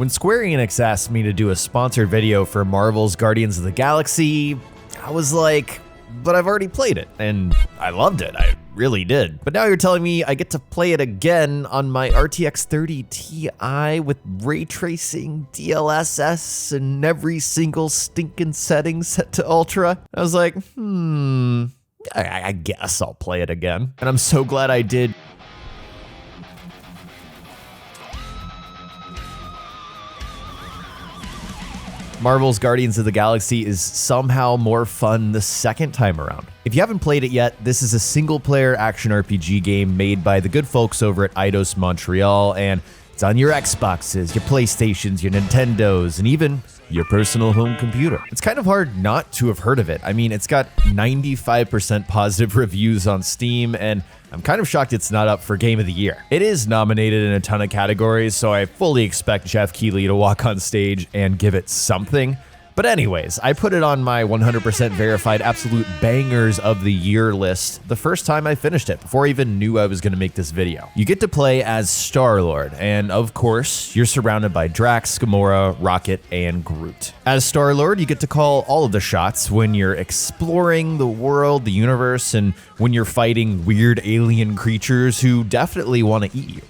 When Square Enix asked me to do a sponsored video for Marvel's Guardians of the Galaxy, I was like, but I've already played it, and I loved it, I really did. But now you're telling me I get to play it again on my RTX 30 Ti with ray tracing, DLSS, and every single stinking setting set to ultra? I was like, I guess I'll play it again. And I'm so glad I did. Marvel's Guardians of the Galaxy is somehow more fun the second time around. If you haven't played it yet, this is a single-player action RPG game made by the good folks over at Eidos-Montréal, and it's on your Xboxes, your PlayStations, your Nintendos, and even your personal home computer. It's kind of hard not to have heard of it. I mean, it's got 95% positive reviews on Steam, and I'm kind of shocked it's not up for Game of the Year. It is nominated in a ton of categories, so I fully expect Jeff Keighley to walk on stage and give it something. But anyways, I put it on my 100% verified absolute bangers of the year list the first time I finished it, before I even knew I was going to make this video. You get to play as Star-Lord, and of course, you're surrounded by Drax, Gamora, Rocket, and Groot. As Star-Lord, you get to call all of the shots when you're exploring the world, the universe, and when you're fighting weird alien creatures who definitely want to eat you.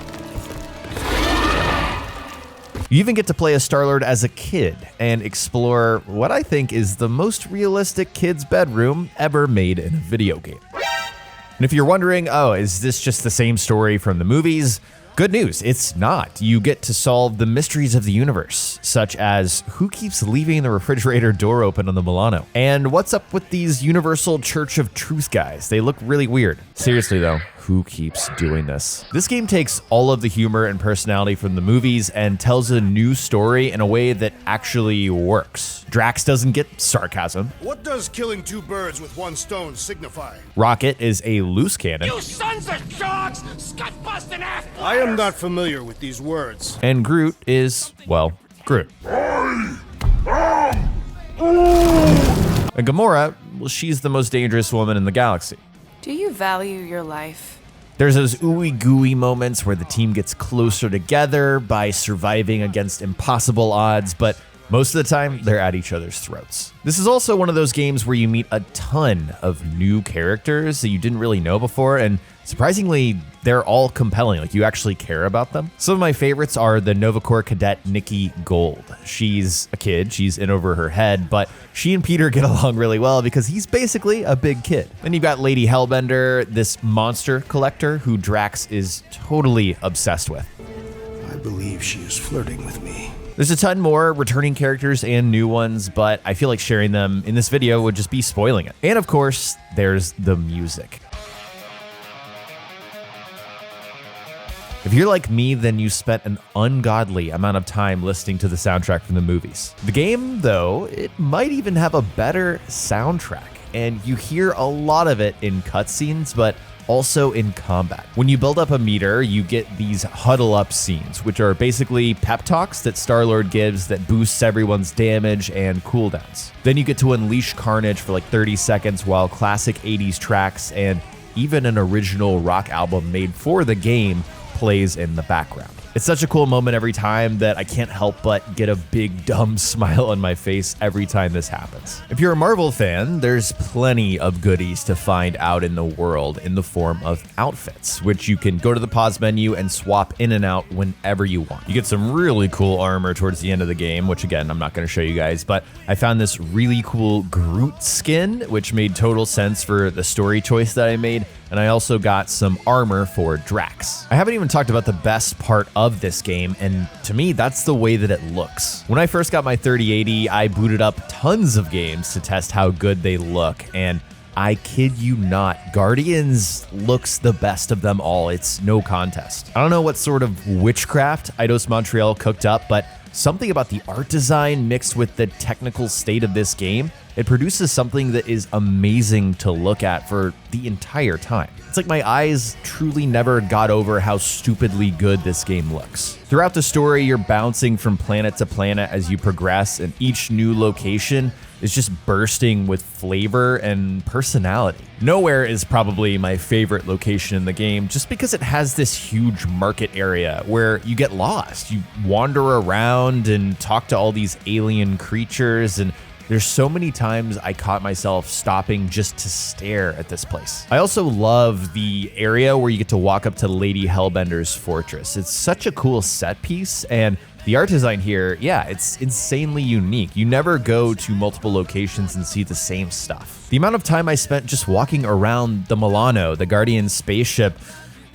You even get to play as Star-Lord as a kid and explore what I think is the most realistic kid's bedroom ever made in a video game. And if you're wondering, oh, is this just the same story from the movies? Good news, it's not. You get to solve the mysteries of the universe, such as who keeps leaving the refrigerator door open on the Milano? And what's up with these Universal Church of Truth guys? They look really weird. Seriously though, who keeps doing this? This game takes all of the humor and personality from the movies and tells a new story in a way that actually works. Drax doesn't get sarcasm. What does killing two birds with one stone signify? Rocket is a loose cannon. You sons of dogs! Scut-busting ass! I am not familiar with these words. And Groot is, well, Groot. And Gamora, well, she's the most dangerous woman in the galaxy. Do you value your life? There's those ooey gooey moments where the team gets closer together by surviving against impossible odds, but most of the time, they're at each other's throats. This is also one of those games where you meet a ton of new characters that you didn't really know before, and surprisingly, they're all compelling, like you actually care about them. Some of my favorites are the Nova Corps cadet Nikki Gold. She's a kid, she's in over her head, but she and Peter get along really well because he's basically a big kid. Then you've got Lady Hellbender, this monster collector who Drax is totally obsessed with. I believe she is flirting with me. There's a ton more returning characters and new ones, but I feel like sharing them in this video would just be spoiling it. And of course, there's the music. If you're like me, then you spent an ungodly amount of time listening to the soundtrack from the movies. The game, though, it might even have a better soundtrack, and you hear a lot of it in cutscenes, but also in combat. When you build up a meter, you get these huddle up scenes, which are basically pep talks that Star-Lord gives that boosts everyone's damage and cooldowns. Then you get to unleash carnage for like 30 seconds while classic 80s tracks and even an original rock album made for the game plays in the background. It's such a cool moment every time that I can't help but get a big dumb smile on my face every time this happens. If you're a Marvel fan, there's plenty of goodies to find out in the world in the form of outfits, which you can go to the pause menu and swap in and out whenever you want. You get some really cool armor towards the end of the game, which again, I'm not going to show you guys, but I found this really cool Groot skin, which made total sense for the story choice that I made. And I also got some armor for Drax. I haven't even talked about the best part of this game, and to me, that's the way that it looks. When I first got my 3080, I booted up tons of games to test how good they look, and I kid you not, Guardians looks the best of them all. It's no contest. I don't know what sort of witchcraft Eidos-Montréal cooked up, but something about the art design mixed with the technical state of this game, it produces something that is amazing to look at for the entire time. It's like my eyes truly never got over how stupidly good this game looks. Throughout the story, you're bouncing from planet to planet as you progress, and each new location is just bursting with flavor and personality. Nowhere is probably my favorite location in the game just because it has this huge market area where you get lost. You wander around and talk to all these alien creatures, and there's so many times I caught myself stopping just to stare at this place. I also love the area where you get to walk up to Lady Hellbender's fortress. It's such a cool set piece, and the art design here, yeah, it's insanely unique. You never go to multiple locations and see the same stuff. The amount of time I spent just walking around the Milano, the Guardian spaceship,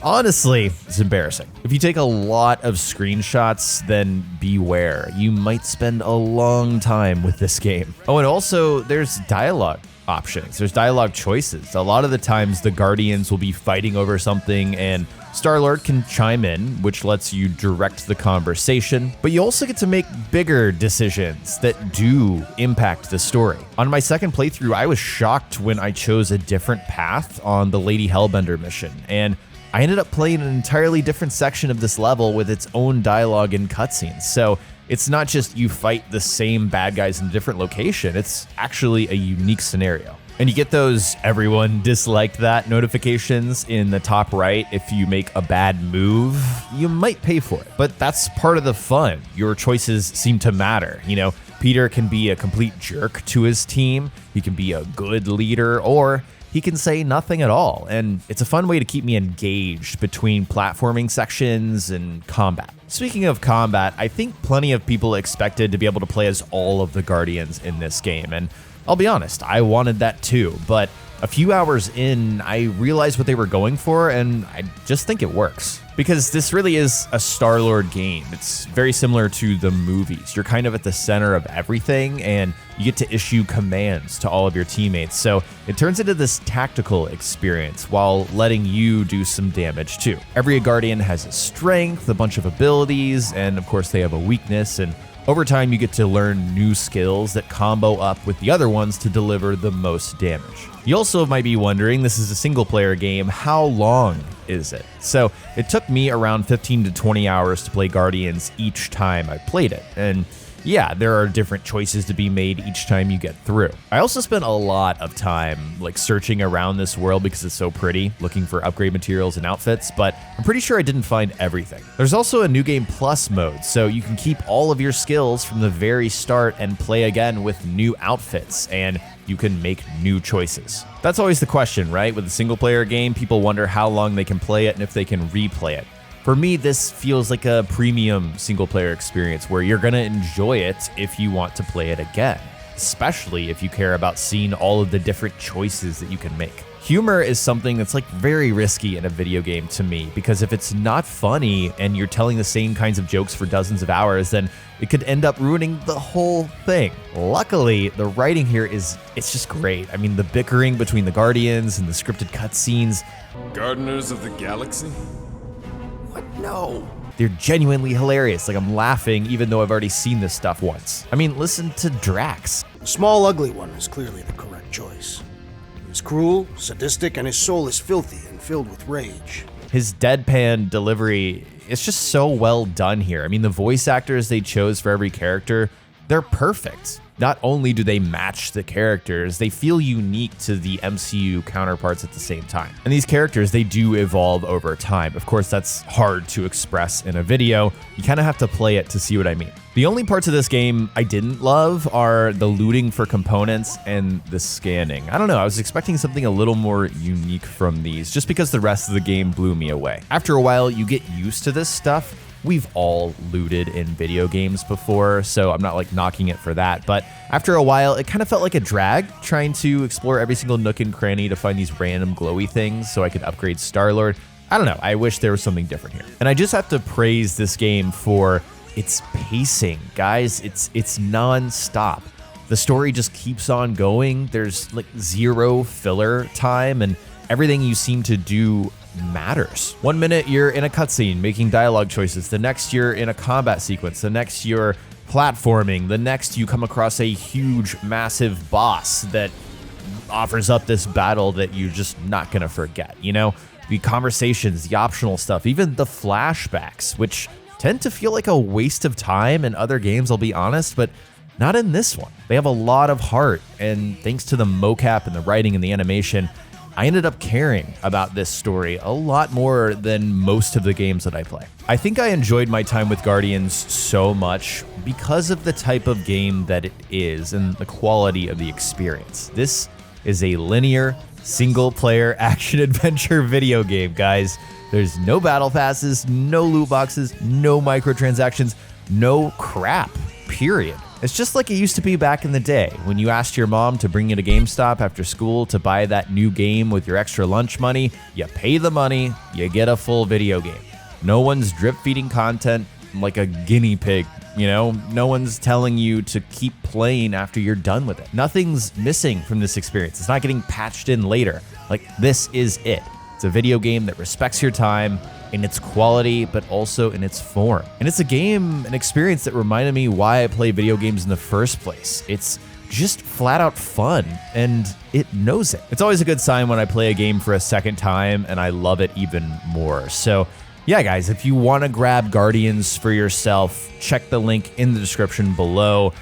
honestly, it's embarrassing. If you take a lot of screenshots, then beware. You might spend a long time with this game. Oh, and also there's dialogue options. There's dialogue choices. A lot of the times the Guardians will be fighting over something and Star-Lord can chime in, which lets you direct the conversation, but you also get to make bigger decisions that do impact the story. On my second playthrough, I was shocked when I chose a different path on the Lady Hellbender mission, and I ended up playing an entirely different section of this level with its own dialogue and cutscenes. So it's not just you fight the same bad guys in a different location, it's actually a unique scenario. And you get those everyone disliked that notifications in the top right. If you make a bad move, you might pay for it. But that's part of the fun. Your choices seem to matter. You know, Peter can be a complete jerk to his team. He can be a good leader, or he can say nothing at all. And it's a fun way to keep me engaged between platforming sections and combat. Speaking of combat, I think plenty of people expected to be able to play as all of the Guardians in this game. And I'll be honest, I wanted that too, but a few hours in, I realized what they were going for, and I just think it works. Because this really is a Star-Lord game. It's very similar to the movies. You're kind of at the center of everything, and you get to issue commands to all of your teammates. So it turns into this tactical experience while letting you do some damage too. Every Guardian has a strength, a bunch of abilities, and of course they have a weakness, and over time, you get to learn new skills that combo up with the other ones to deliver the most damage. You also might be wondering, this is a single-player game, how long is it? So it took me around 15 to 20 hours to play Guardians each time I played it, and yeah, there are different choices to be made each time you get through. I also spent a lot of time searching around this world because it's so pretty, looking for upgrade materials and outfits, but I'm pretty sure I didn't find everything. There's also a New Game Plus mode, so you can keep all of your skills from the very start and play again with new outfits, and you can make new choices. That's always the question, right? With a single player game, people wonder how long they can play it and if they can replay it. For me, this feels like a premium single-player experience where you're gonna enjoy it if you want to play it again, especially if you care about seeing all of the different choices that you can make. Humor is something that's very risky in a video game to me, because if it's not funny and you're telling the same kinds of jokes for dozens of hours, then it could end up ruining the whole thing. Luckily, the writing here it's just great. I mean, the bickering between the Guardians and the scripted cutscenes. Gardeners of the Galaxy? No. They're genuinely hilarious. I'm laughing even though I've already seen this stuff once. I mean, listen to Drax. The small, ugly one is clearly the correct choice. He's cruel, sadistic, and his soul is filthy and filled with rage. His deadpan delivery, it's just so well done here. I mean, the voice actors they chose for every character, they're perfect. Not only do they match the characters, they feel unique to the MCU counterparts at the same time. And these characters, they do evolve over time. Of course, that's hard to express in a video. You kind of have to play it to see what I mean. The only parts of this game I didn't love are the looting for components and the scanning. I don't know, I was expecting something a little more unique from these, just because the rest of the game blew me away. After a while, you get used to this stuff. We've all looted in video games before, so I'm not knocking it for that. But after a while, it kind of felt like a drag trying to explore every single nook and cranny to find these random glowy things so I could upgrade Star-Lord. I don't know, I wish there was something different here. And I just have to praise this game for its pacing, guys. It's non-stop. The story just keeps on going. There's zero filler time, and everything you seem to do matters. 1 minute you're in a cutscene making dialogue choices, the next you're in a combat sequence, the next you're platforming. The next, you come across a huge, massive boss that offers up this battle that you're just not gonna forget, you know? The conversations, the optional stuff, even the flashbacks, which tend to feel like a waste of time in other games, I'll be honest, but not in this one. They have a lot of heart, and thanks to the mocap and the writing and the animation, I ended up caring about this story a lot more than most of the games that I play. I think I enjoyed my time with Guardians so much because of the type of game that it is and the quality of the experience. This is a linear, single-player action-adventure video game, guys. There's no battle passes, no loot boxes, no microtransactions, no crap, period. It's just like it used to be back in the day when you asked your mom to bring you to GameStop after school to buy that new game with your extra lunch money. You pay the money, you get a full video game. No one's drip feeding content like a guinea pig, you know? No one's telling you to keep playing after you're done with it. Nothing's missing from this experience. It's not getting patched in later. Like, this is it. It's a video game that respects your time in its quality, but also in its form. And it's a game, an experience that reminded me why I play video games in the first place. It's just flat out fun, and it knows it. It's always a good sign when I play a game for a second time, and I love it even more. So yeah, guys, if you want to grab Guardians for yourself, check the link in the description below.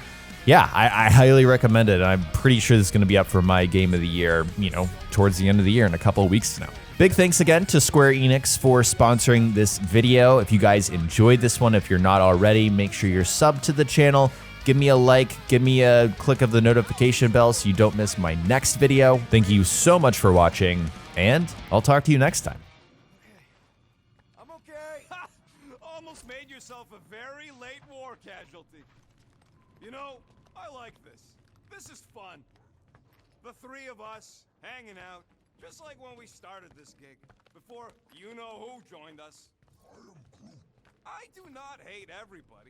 Yeah, I highly recommend it. I'm pretty sure this is going to be up for my game of the year, you know, towards the end of the year in a couple of weeks now. Big thanks again to Square Enix for sponsoring this video. If you guys enjoyed this one, if you're not already, make sure you're subbed to the channel. Give me a like, give me a click of the notification bell so you don't miss my next video. Thank you so much for watching, and I'll talk to you next time. I'm okay. Ha! Almost made yourself a very late war casualty. You know, I like this. This is fun. The three of us hanging out, just like when we started this gig, before you-know-who joined us. I do not hate everybody.